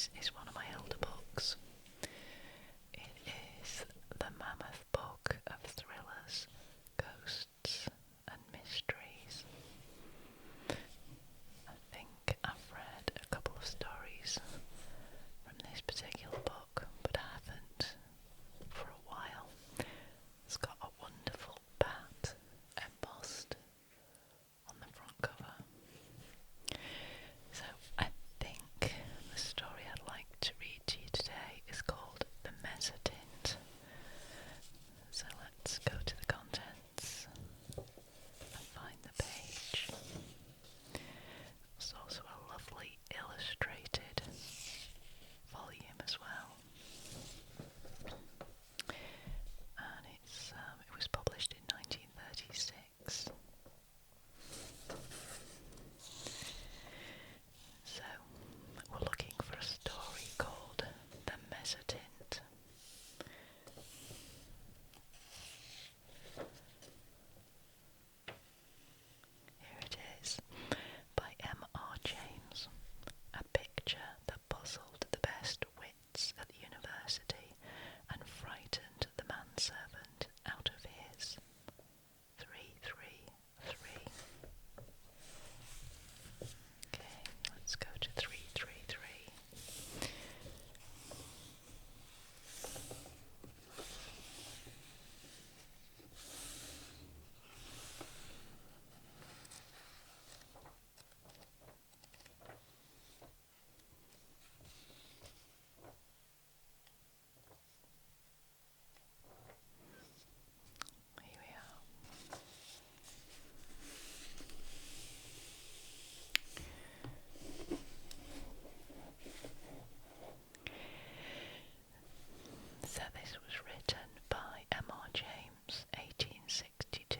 This is one of my older books. It is the Mammoth Book of Thrillers, Ghosts and Mysteries. I think I've read a couple of stories from this particular book, but I haven't for a while. It's got a wonderful bat embossed on the front cover. So I think the story I'd like to read to you today is called The Mezzotint. So let's go to the contents and find the page. There's also a lovely illustrated volume as well. And it was published in 1936. So, we're looking for a story called The Mezzotint. Here it is, by M.R. James, a picture that puzzled the best wits at the university and frightened the manservant out of his. 333. Okay, let's go to 333. Here we are. So this was written by M.R. James, 1862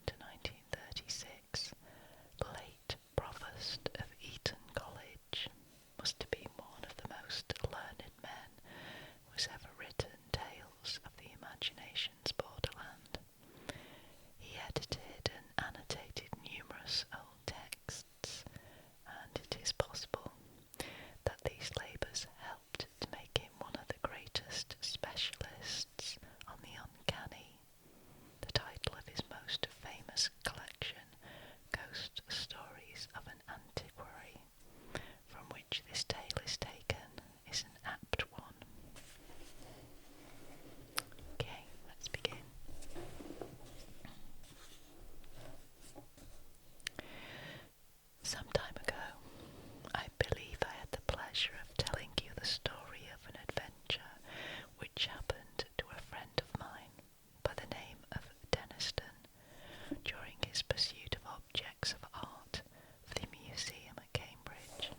to 1936, late Provost of Eton College. Must have been one of the most learned men who has ever written tales of the imagination's borderland. He edited and annotated numerous old texts, and it is possible that these labours helped to make him one of the greatest specialists on the uncanny. The title of his most famous collection, Ghost Stories of an Antiquary, from which this tale is taken, is an apt one. Okay, let's begin. Some time ago, I believe I had the pleasure of telling you the story of an adventure which happened to a friend of mine by the name of Denniston during his pursuit of objects of art for the museum at Cambridge.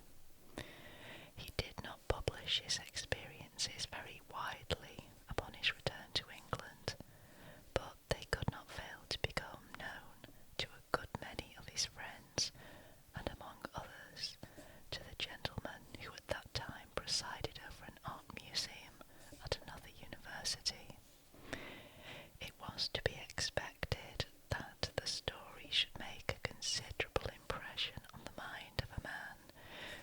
He did not publish his experiences very widely upon his return to England, but they could not fail to become known to a good many of his friends, and among others to the gentleman who at that time presided over an art museum at another university. It was to be expected that the story should make a considerable impression on the mind of a man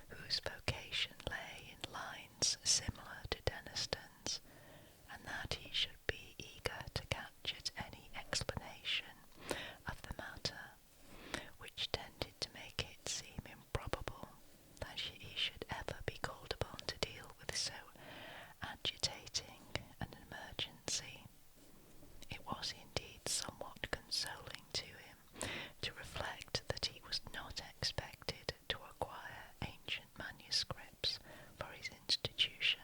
whose vocation lay in lines similar to Denniston's, and that he should be eager to catch at any explanation of the matter, which tended to make it seem improbable that he should ever be called upon to deal with so agitating an emergency. It was indeed somewhat consoling to him to reflect that he was not expected to acquire ancient manuscripts for his institution,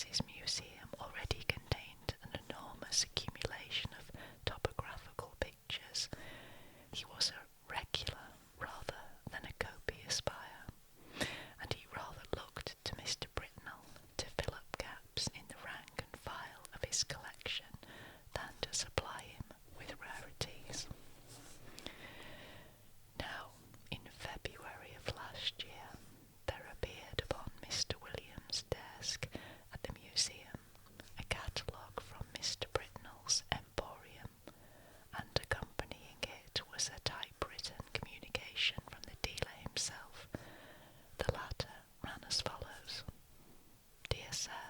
as his museum already contained an enormous accumulation of topographical pictures, he was a regular rather than a copious buyer, and he rather looked to Mr. Britnell to fill up gaps in the rank and file of his collection than to supply him with rarities. Now, in February of last year, there appeared upon Mr. William's desk at the museum a catalogue from Mr. Britnell's Emporium, and accompanying it was a typewritten communication from the dealer himself. The latter ran as follows: Dear Sir,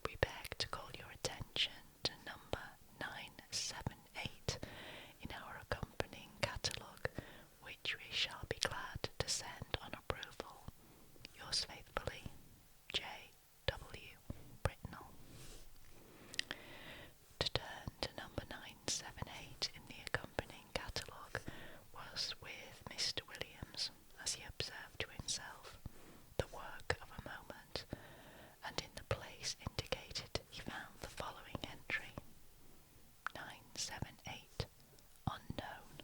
we beg to call your attention to number 978 in our accompanying catalogue, which we shall be glad to send on approval. Yours faithfully, J. W. Britnell. To turn to number 978 in the accompanying catalogue was, with Mr. Williams, as he observed to himself, the work of a moment, and in the place indicated he found the following entry: 978, unknown,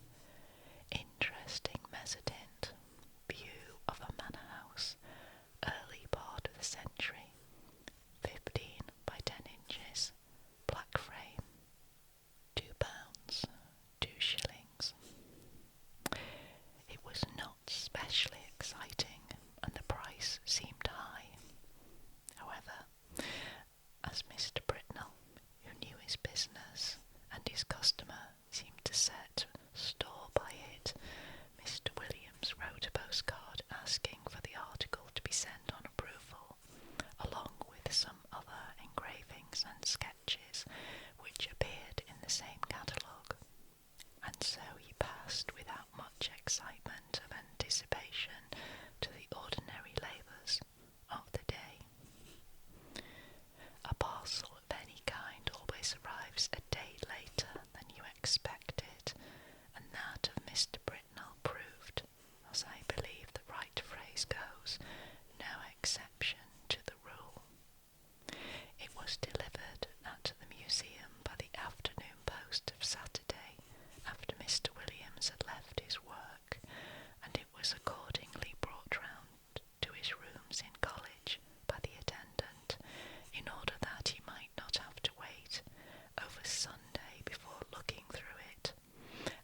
interesting mezzotint, view of a manor house, early part of the century, 15 by 10 inches, black frame, £2, 2 shillings. It was not specially exciting, and the price seemed high. However, as Mr. Britnell, who knew his business, and his customer seemed to set store by it, Mr. Williams wrote a postcard asking for the article to be sent on approval, along with some other engravings and sketches which appeared in the same catalogue, and so he passed without much excitement of anticipation to the ordinary labours of the day. A parcel of any kind always arrives a day later than you expected, and that of Mr. Britnell proved, as I believe the right phrase goes, no exception to the rule. It was delivered at the museum by the afternoon post of Saturday, after Mr. Williams had left his work, and it was accordingly brought round to his rooms in college by the attendant, in order that he might not have to wait over Sunday before looking through it,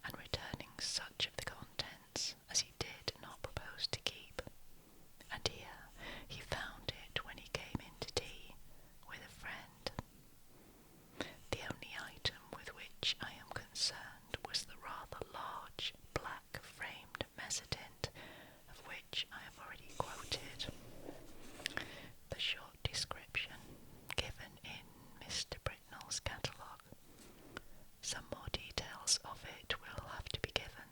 and returning such of the contents as he did not propose to keep. And here he found it when he came in to tea with a friend. The only item with which I am concerned was the rather large black-framed mezzotint, of which I have already quoted. The short description given in Mr. Britnell's catalogue. Some more details of it will have to be given,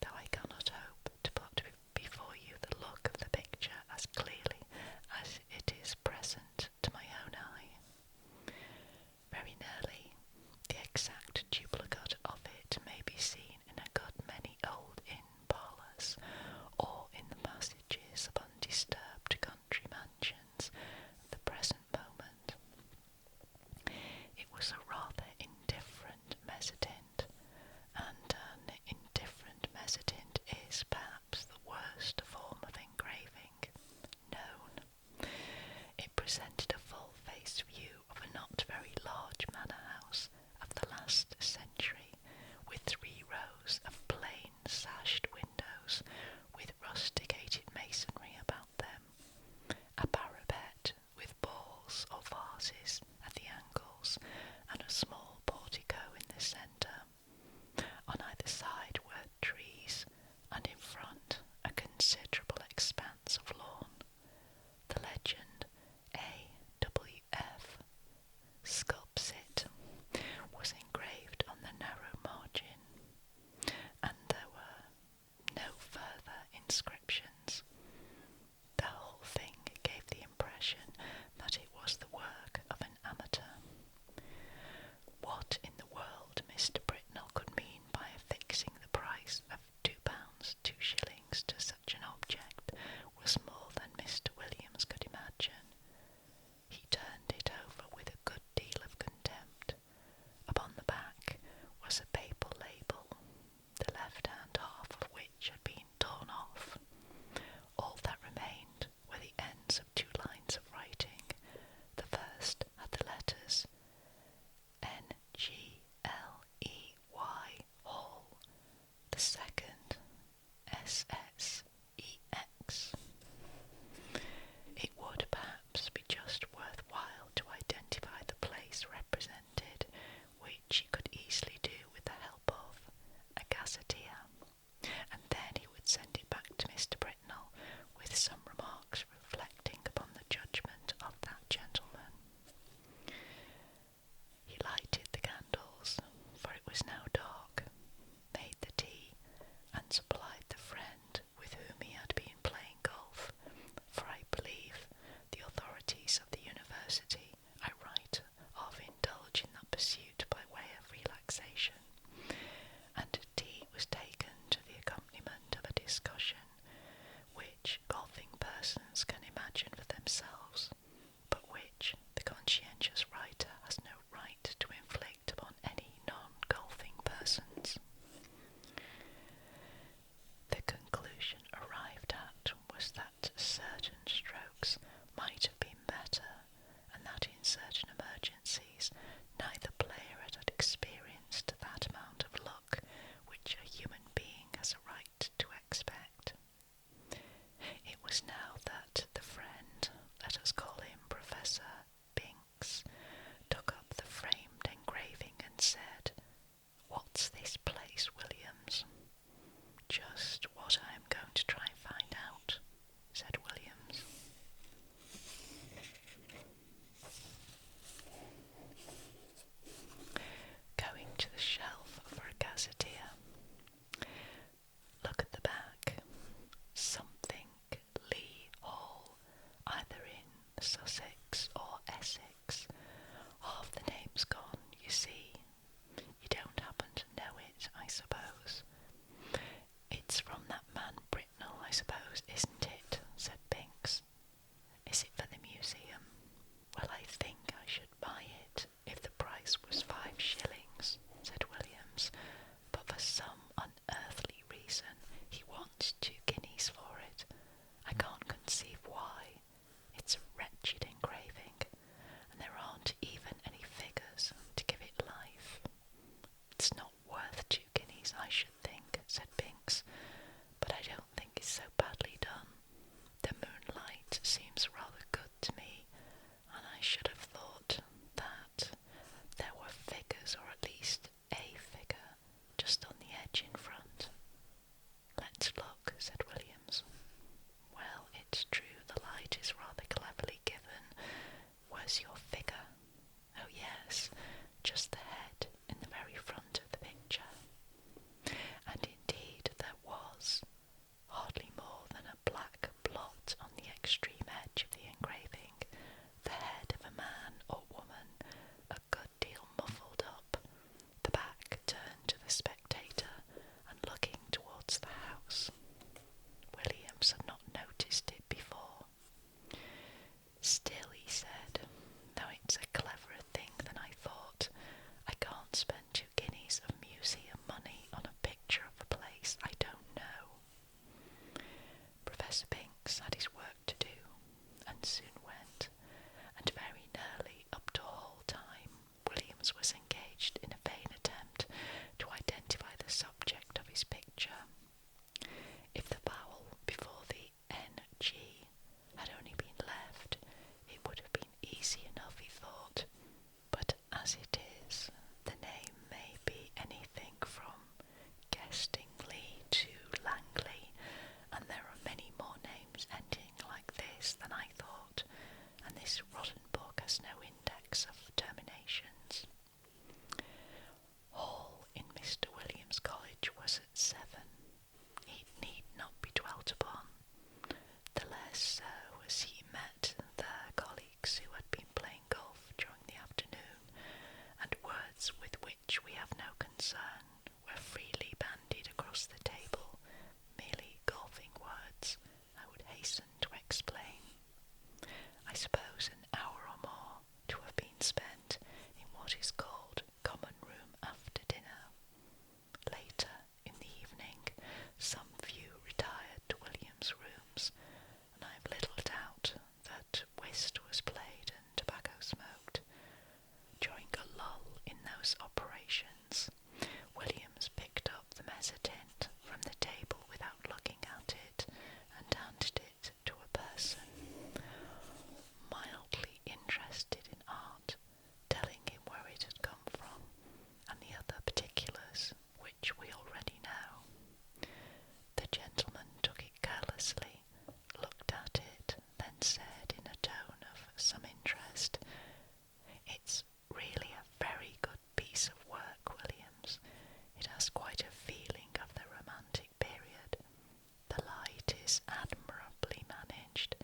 though I cannot hope to put before you the look of the picture as clearly as it is present to my own eye. Very nearly the exact duplicate of it may be seen in a good many old inn parlours, or in the passages of undisturbed country mansions at the present moment. It was a rather indifferent mezzotint, and an indifferent mezzotint is perhaps the worst form of engraving known. It presented a full-face view of a not very large manor house of the last century, with 3 rows of plain sashed windows with rusticated masonry about them, a parapet with balls or vases at the angles, and a small portico in the centre. On either side were trees, and in front a considerable expanse of lawn. The legend A.W.F. Sculpsit was engraved on the narrow margin, and there were no further inscriptions. The whole thing gave the impression that it was the work of an amateur. What in the world Mr. Britnell could mean by affixing the what I am going to try and find out, said Williams. Going to the shelf for a gazetteer. Look at the back. Something Lee Hall, either in Sussex or Essex. Half the name's gone, you see. You don't happen to know it, I suppose. It's from that man Britnell, I suppose, isn't it? Said Binks. Is it for the museum? Well, I think I should buy it if the price was 5 shillings, said Williams, but for some unearthly reason he wants 2 guineas for it. I can't conceive why. It's a wretched engraving, and there aren't even any figures to give it life. It's not worth 2 guineas, I should think, said Binks, but I don't think it's so badly done. The moonlight seems rather good to me, and I should have thought that there were figures, or at least a figure, just on the edge in front. Let's look, said Williams. Well, it's true the light is rather cleverly given. Where's your figure? Oh yes, just the head in the very front of the picture. And indeed there was, hardly more than a black blot on the extreme edge of the engraving, the head of a man or woman, a good deal muffled up, the back turned to the spectator and looking towards the house. Williams had not noticed it before. Still, he said, though it's a cleverer thing than I thought, I can't spend 2 guineas of museum money on a picture of a place I don't know. Professor Binks had his work to do, and soon went, and very nearly up to all time Williams was engaged in a vain attempt to identify the subject of his picture. If the vowel before the N-G had only been left, it would have been easy enough, he thought, but as it is, the name may be anything from Guestingly to Langley, and there are many more names ending like this than I thought, and this rotten book has no index of terminations. Hall in Mr. Williams' College was at 7. It need not be dwelt upon, the less so as he met their colleagues who had been playing golf during the afternoon, and words with which we have no concern were freely bandied across the table, merely golfing words, I would hasten to explain. I suppose an hour or more to have been spent in what is called common room after dinner. Later in the evening, some few retired to William's rooms, and I have little doubt that whist was played and tobacco smoked. During a lull in those operations, Williams picked up the Mezzotint from the table without looking at it, and handed it to a person mildly interested in art, telling him where it had come from, and the other particulars which we already know. The gentleman took it carelessly, looked at it, then said in a tone of some interest, "It's really a very good piece of work, Williams. It has quite a feeling of the romantic period. The light is admirably managed,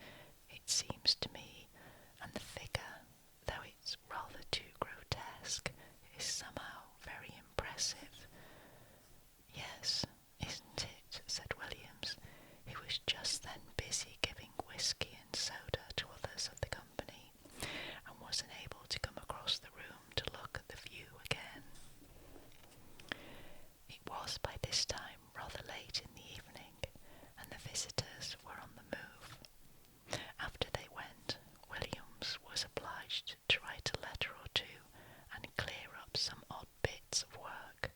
it seems to me, and the figure, though it's rather too grotesque, is somehow very impressive." "Yes, isn't it?" said Williams, who was just then busy giving whisky and soda to others of the company, and was unable to come across the room to look at the view again. It was by this time rather late in the evening, and the visitors were on the move. After they went, Williams was obliged to write a letter or two and clear up some odd bits of work,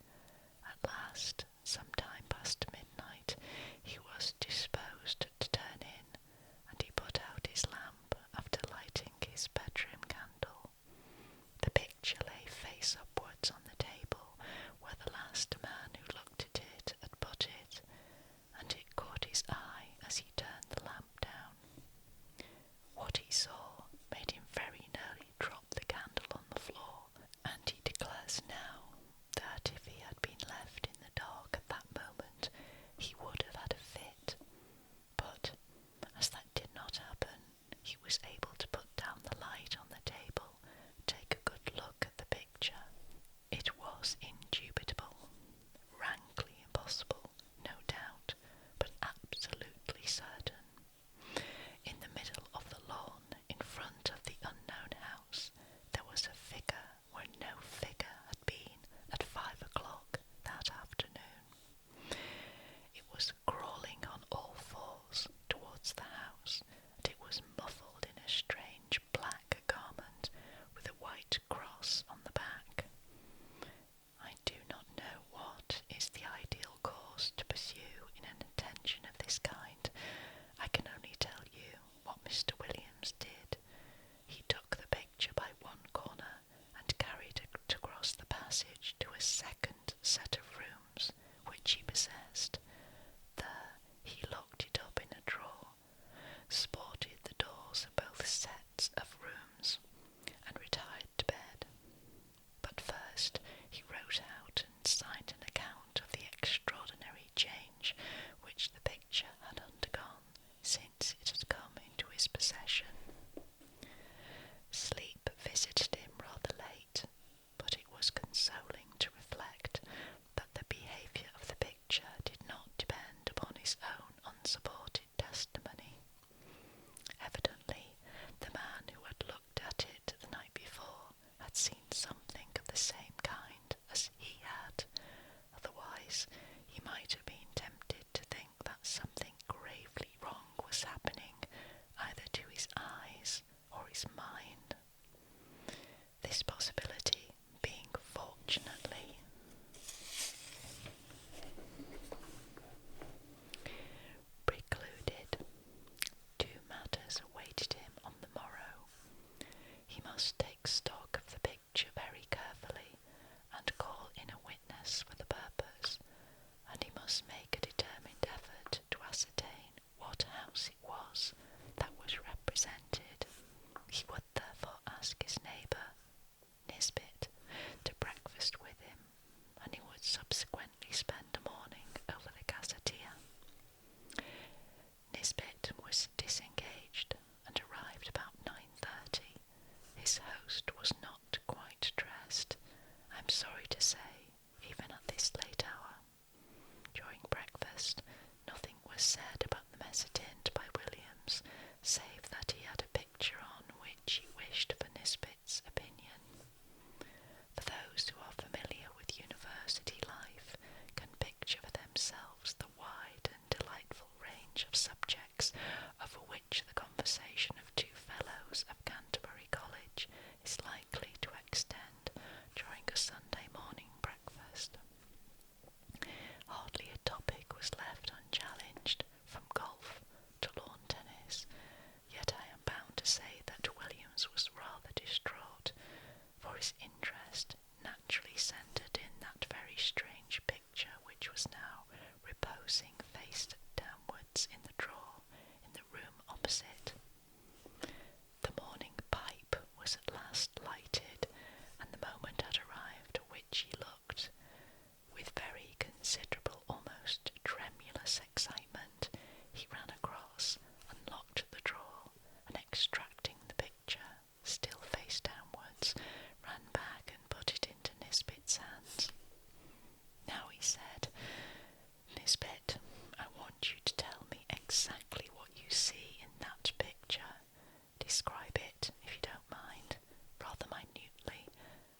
set of rooms which he possessed. There he locked it up in a drawer, sported the doors of both sets of rooms, and retired to bed. But first he wrote out and signed an account of the extraordinary change which the picture had undergone since it had come into his possession. Sleep visited him rather late, but it was consoling to reflect that the behaviour of the picture did not depend upon his own unsupported testimony. Evidently, the man who had looked at it the night before had seen something of the same kind as he had. Otherwise, he might have been tempted to think that something gravely wrong was happening either to his eyes or his mind. This possibility being fortunately precluded, two matters awaited him on the morrow. He must take stock of the picture very carefully, and call in a witness for the purpose, and he must make a determined effort to ascertain what house it was that was represented. He would therefore ask his neighbour, Nisbet, to breakfast with him, and he would subsequently spend a morning over the gazetteer. Nisbet was disengaged and arrived about 9:30. His host was not quite dressed, I'm sorry to say, even at this late hour. During breakfast, nothing was said about the Mezzotint by Williams, save that he had a picture on which he wished for Nisbet's opinion. For those who are familiar with university life can picture for themselves the wide and delightful range of subjects over which the conversation of two fellows of Canterbury College is likely to extend during a Sunday morning breakfast. Hardly a topic was left unchallenged, from golf to lawn tennis, yet I am bound to say that Williams was rather distraught, for his interest naturally centred in that very strange picture which was now reposing face downwards in the drawer in the room opposite. The morning pipe was at last lighted, and the moment had arrived at which he looked, with very considerable, almost tremulous excitement, he ran across, unlocked the drawer, and extracting the picture, still face downwards, ran back and put it into Nisbet's hands. Now he said, Nisbet, I want you to tell me exactly what you see in that picture. Describe it, if you don't mind, rather minutely.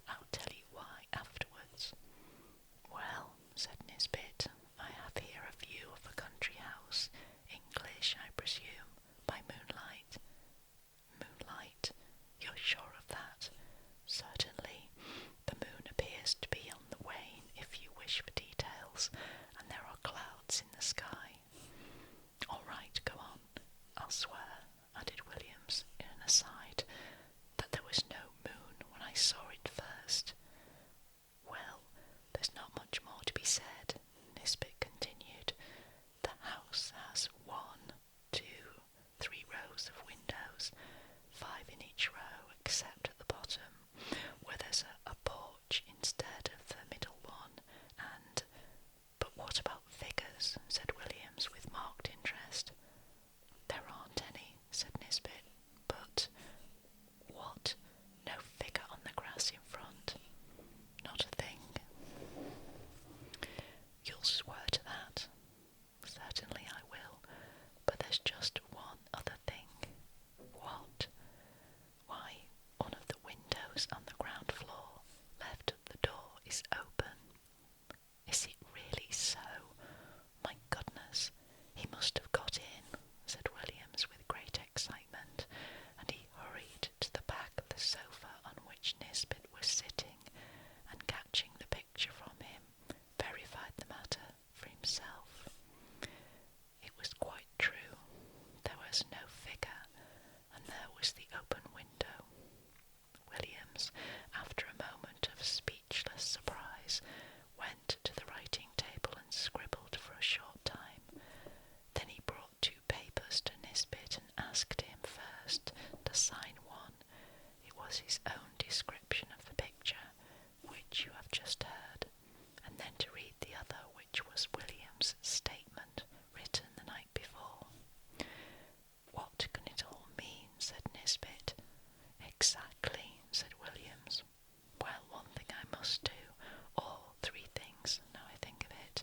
I'll tell you why afterwards. Well, said Nisbet, I have here a view of a country house, English, I presume, by moonlight. Moonlight? You're sure of that? Certainly. The moon appears to be on the wane, if you wish for details, and there are clouds in the sky. All right, go on. I'll swear, added Williams in an aside, that there was no moon when I saw it first. Well, there's not much more to be said, Nisbet continued. The house has 1, 2, 3 rows of windows, 5 in each row except at the bottom, where there's a porch instead of the middle one, and... But what about figures? Said Williams with marked interest. There aren't any, said Nisbet. But... What? No figure on the grass in front? Not a thing. You'll swear to that? Certainly I will, but there's just one other thing. What? Why, one of the windows on the ground floor, left of the door, is open. Is it really so? My goodness, he must have got in, said Williams with great excitement, and he hurried to the back of the sofa on which Nisbet was sitting, and catching the picture from him, verified the matter for himself. It was quite true. There was no figure, and there was the open window. Williams, after a moment of speechless surprise, went description of the picture, which you have just heard, and then to read the other, which was William's statement written the night before. What can it all mean? Said Nisbet. Exactly, said Williams. Well, one thing I must do, or three things, now I think of it.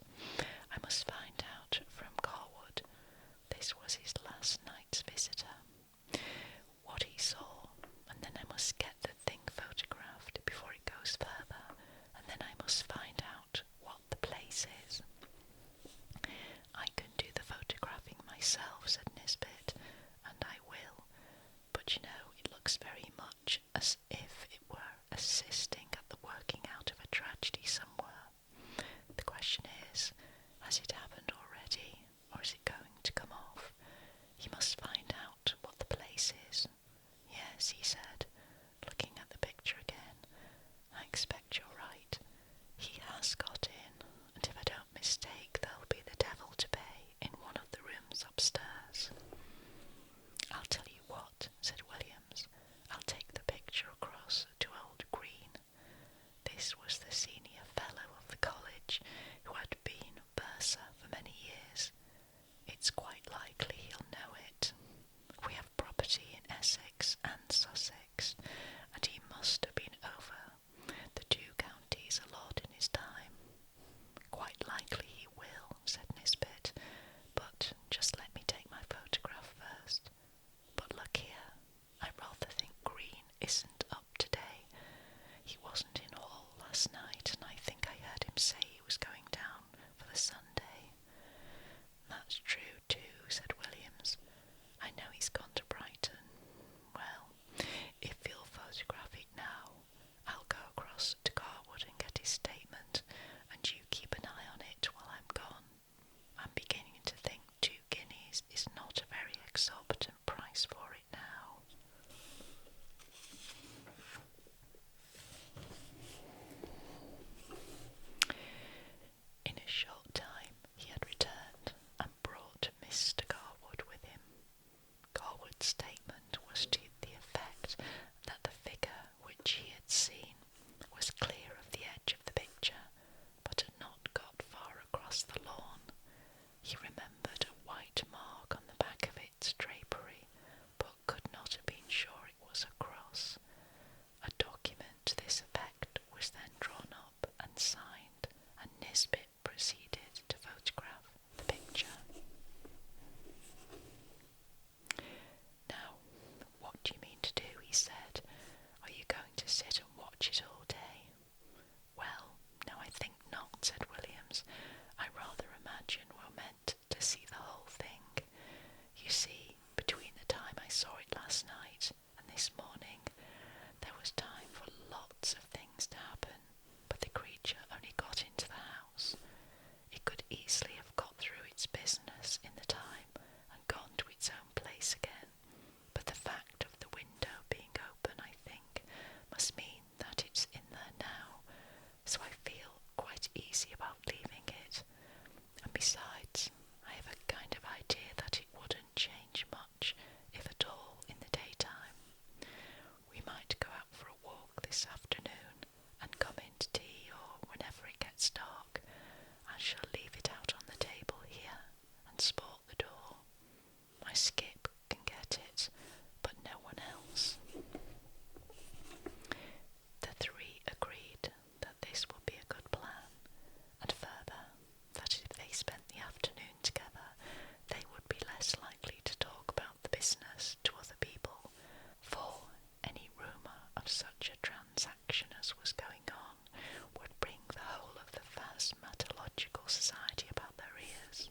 I must find out from Carwood, this was his last night's visitor, what he saw, and then I must get the thing photographed before it goes further, and then I must find out what the place is. I can do the photographing myself, said Nisbet, and I will, but you know, it looks very much as if it were assisting at the working out of a tragedy somewhere. The question is, has it happened already, or is it going to come off? You must find out what the place is. Yes, he said, looking at the picture again. I expect you're right. He has got in, and if I don't mistake, there'll be the devil to pay in one of the rooms upstairs. I'll tell you what, said Williams. I'll take the picture across to old Green. This was the senior fellow of the college, who had been bursar for many years. It's quite likely he'll know it. We have property in Essex and Sussex, and he must have been over the two counties a lot in his time. Quite likely he will, said Nisbet, but just let me take my photograph first. But look here, I rather think Green isn't up today. He wasn't in hall last night, and I think I heard him say he was going down for the Sunday. That's true too, said Williams. I know he's gone to Brighton. Well, if you'll photograph it now, I'll go across to Carwood and get his statement, and you keep an eye on it while I'm gone. I'm beginning to think 2 guineas is not a very exorbitant price for it now. In a short time he had returned and brought Mr. Carwood with him. Carwood's statement was to the effect that the figure which he had seen was clear of the edge of the picture, but had not got far across the lawn. He remembered a white mark on the back of its drapery, but could not have been sure it was a cross. A document to this effect was then drawn up and signed, and Nisbet proceeded to photograph the picture. Now, what do you mean to do? He said. Are you going to sit and watch it all day? Well, no, I think not, said Williams. I rather imagine we're meant to see the whole thing. You see, between the time I saw it last night and this morning, there was time for lots of things to happen, but the creature only got into the house. It could easily have got through its business in the time and gone to its own place again, but the fact of the window being open, I think, must mean that it's in there now, so I feel quite easy about leaving it. And besides, I have a kind of idea that it wouldn't change much, if at all, in the daytime. We might go out for a walk this afternoon and come in to tea, or whenever it gets dark. I shall leave it out on the table here and sport the door. My skip can get it, but no one else. The three agreed that this would be a good plan, and further, that if they spent the afternoon together, they would be less likely to talk about the business to other people, for any rumour of such a transaction as was going on would bring the whole of the vast Matological Society about their ears.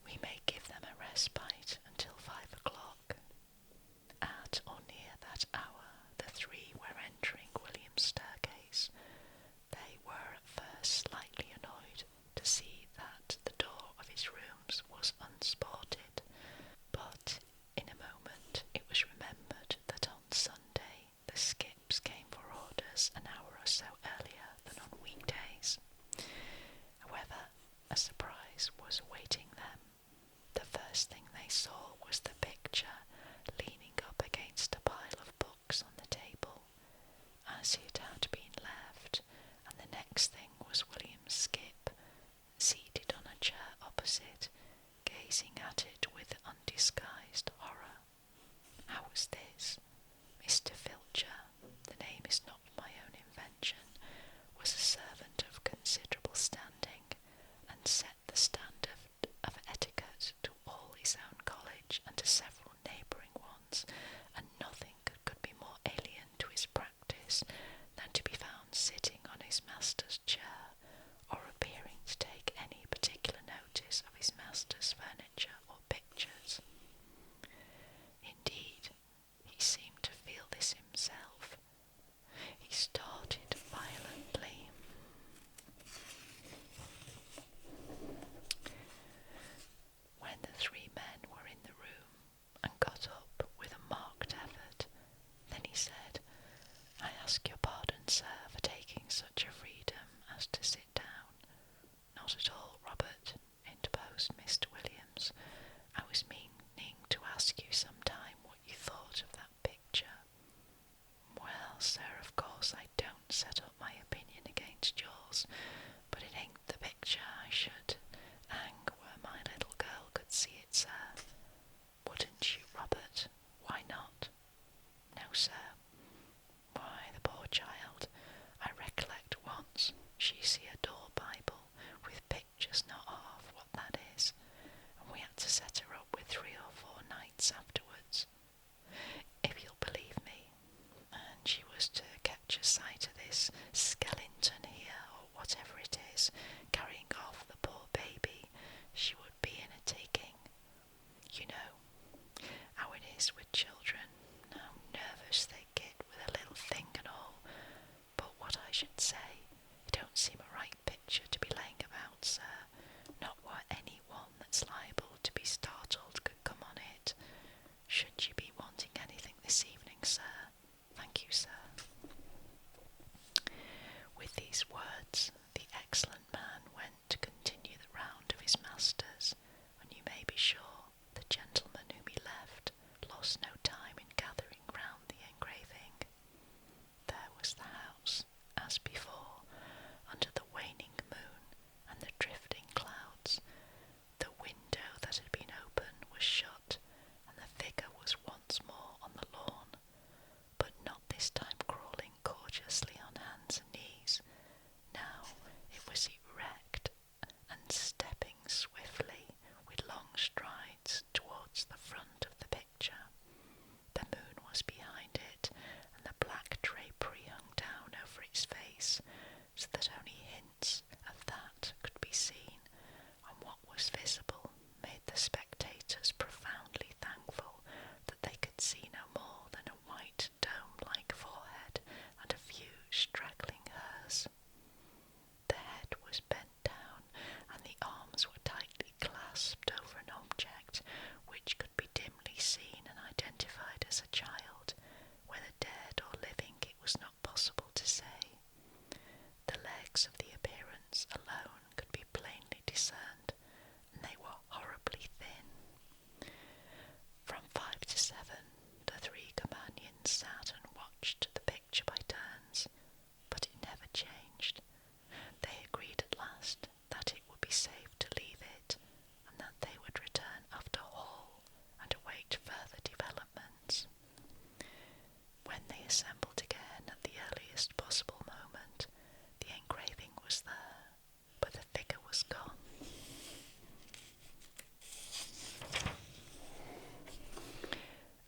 We may give them a respite until 5 o'clock. At or near that hour, the three were entering William's staircase. They were at first slightly annoyed to see that the door of his rooms was unsported, but in a moment it was remembered that on Sunday the skips came for orders an hour or so earlier than on weekdays. However, a surprise was awaiting them. The first thing they saw was the picture leaning up against a pile of books on the table. next thing was William Skip, seated on a chair opposite, gazing at it with undisguised horror. How was this? Mr. Filcher, the name is not my own invention, was a servant of considerable standing, and set the standard of etiquette to all his own college and to several neighbouring ones, and nothing could be more alien to his practice than to be found sitting on his master's chair, or appearing to take any particular notice of his master's furniture or pictures. Indeed, he seemed to feel this himself. He started violently. When the three men were in the room, and got up with a marked effort, then he said, "I ask your pardon, sir, for taking such a freedom as to sit down." "Not at all, Robert," interposed Mr. Williams. "I was meaning to ask you some time what you thought of that picture." "Well, sir, of course I don't set up my opinion against yours, but it ain't the picture I should hang where my little girl could see it, sir." "Wouldn't you, Robert? Why not?" "No, sir. Why, the poor child, I recollect once she see a door Bible with pictures not half what that is, and we had to set her up with 3 or 4 nights afterwards, if you'll believe me, and she was to catch a sight of this skeleton here, or whatever it is, carrying off the poor baby, she would be in a taking. You know how it is with children, how nervous they get with a little thing and all. But what I should say, it don't seem a right picture to be laying about, sir, not where any one that's liable to be startled could come on it. Should you be wanting anything this evening, sir?" "Thank you, sir." With these words, the excellent man went to continue the round of his masters, and you may be sure the gentleman whom he left lost no time in gathering round the engraving. There was the house, as before, under the waning moon and the drifting clouds. The window that had been open was shut, and the figure was once more on the lawn, but not this time crawling cautiously on hands and knees. Now it was erect, and stepping swiftly with long strides towards the front of the picture. The moon was behind it, and the black drapery hung down over its face, so that only hints of that could be seen, and what was visible made the spectators profoundly thankful that they could see no more than a white dome-like forehead and a few straggling hairs. The head was bent down, and the arms were tightly clasped over an object which could be dimly seen and identified as a child, whether dead or living it was not possible to say. The legs of the appearance alone could be plainly discerned, and they were horribly thin. From 5 to 7, the 3 companions sat and watched the picture by turns, but it never changed. They agreed at last that it would be safe to leave it, and that they would return after Hall and await further developments. When they assembled again at the earliest possible moment, the engraving was there, but the figure was gone.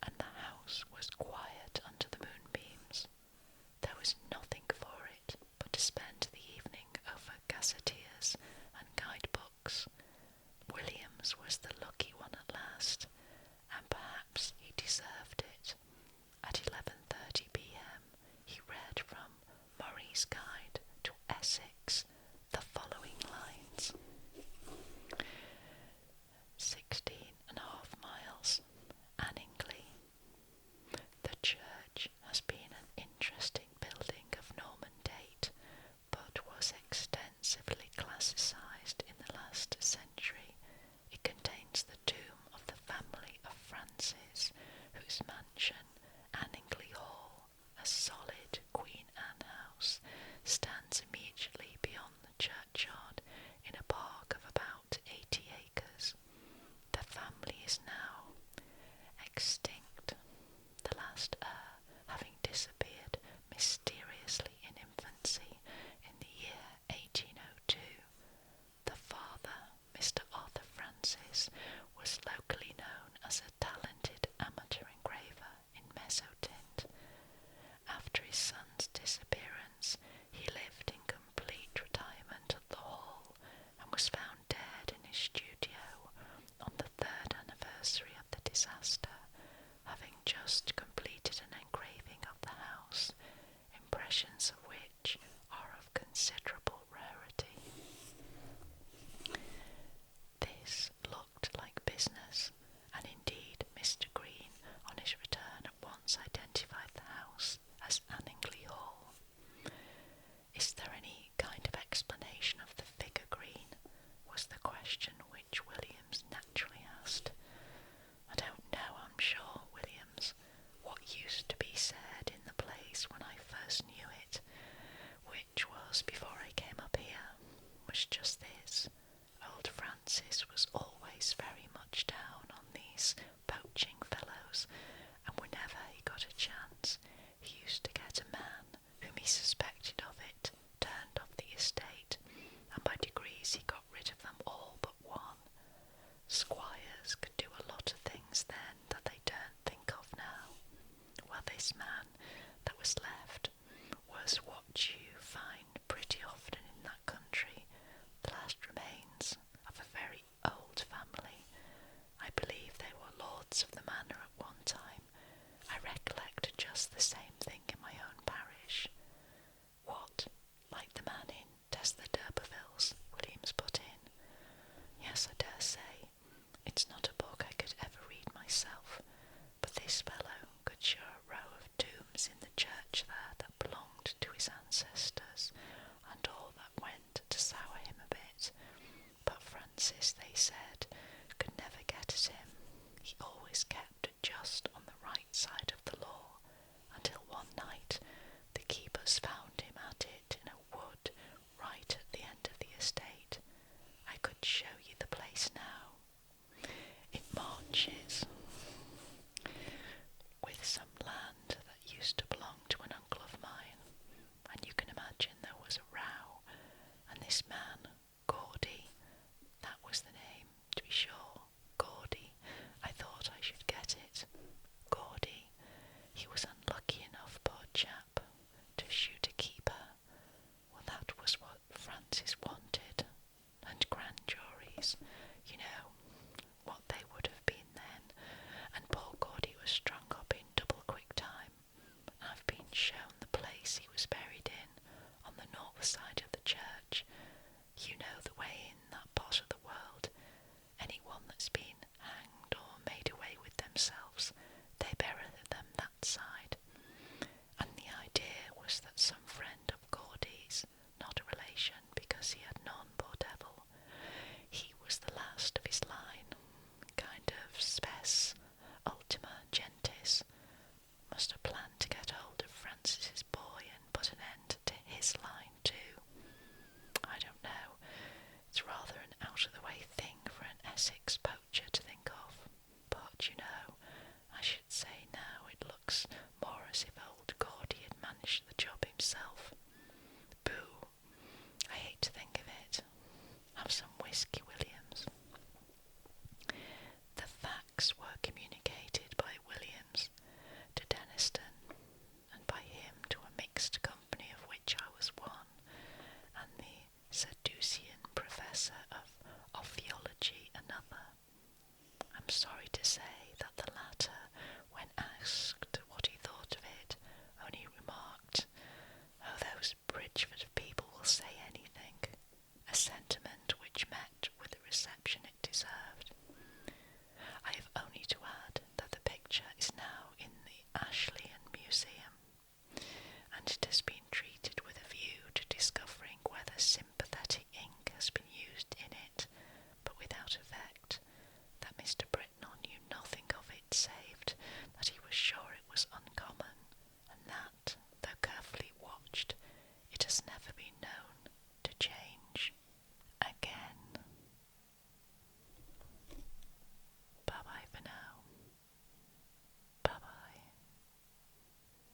And the house was quiet under the moonbeams. There was nothing for it but to spend the evening over gazetteers and guidebooks. Williams was the lucky one at last, and perhaps he deserved it. At 11:30 p.m. he read from possessions of which are of considerable rarity. This looked like business, and indeed Mr. Green, on his return, at once identified the house as Anningley Hall. "Is there any kind of explanation of the figure, Green?" was the question which Williams naturally asked. "I don't know, I'm sure, Williams. What used to be said in the place when I first knew it, which was before I came up here, was just this. Old Francis was always very much down on these poaching fellows, and whenever he got a chance, he used to get a man whom he suspected of it turned off the estate, and by degrees he got rid of them all but one. Squires could do a lot of things then that they don't think of now. Well, this man that was left was what you find pretty often in that country, the last remains of a very old family. I believe they were lords of the manor at one time. I recollect just the same thing in my own parish." "What, like the man in Tess the D'Urbervilles?" Williams put in. "Yes, I dare say. It's not a book I could ever read myself, but this fellow could show a row of tombs in the church there that belonged to his ancestors, and all that went to sour him a bit. But Francis, they said, could never get at him. He always kept just on the right side of the law, until one night the keepers found him at it in a wood right at the end of the estate. I could show you the place now. It marches with some land that used to belong to an uncle of mine, and you can imagine there was a row, and this man, Gaudy, that was the name, to be sure, Gaudy, I thought I should get it. Gaudy, he was unlucky enough, poor chap, to shoot a keeper. Well, that was what Francis wanted, and grand juries, you know, what they would have been then, and poor Gaudy was strung up in double quick time. I've been shown the place he was buried in, on the north side of the church. You know the way in that part of the world. Anyone that's been hanged or made away with themselves, they bury them that side. And the idea was that some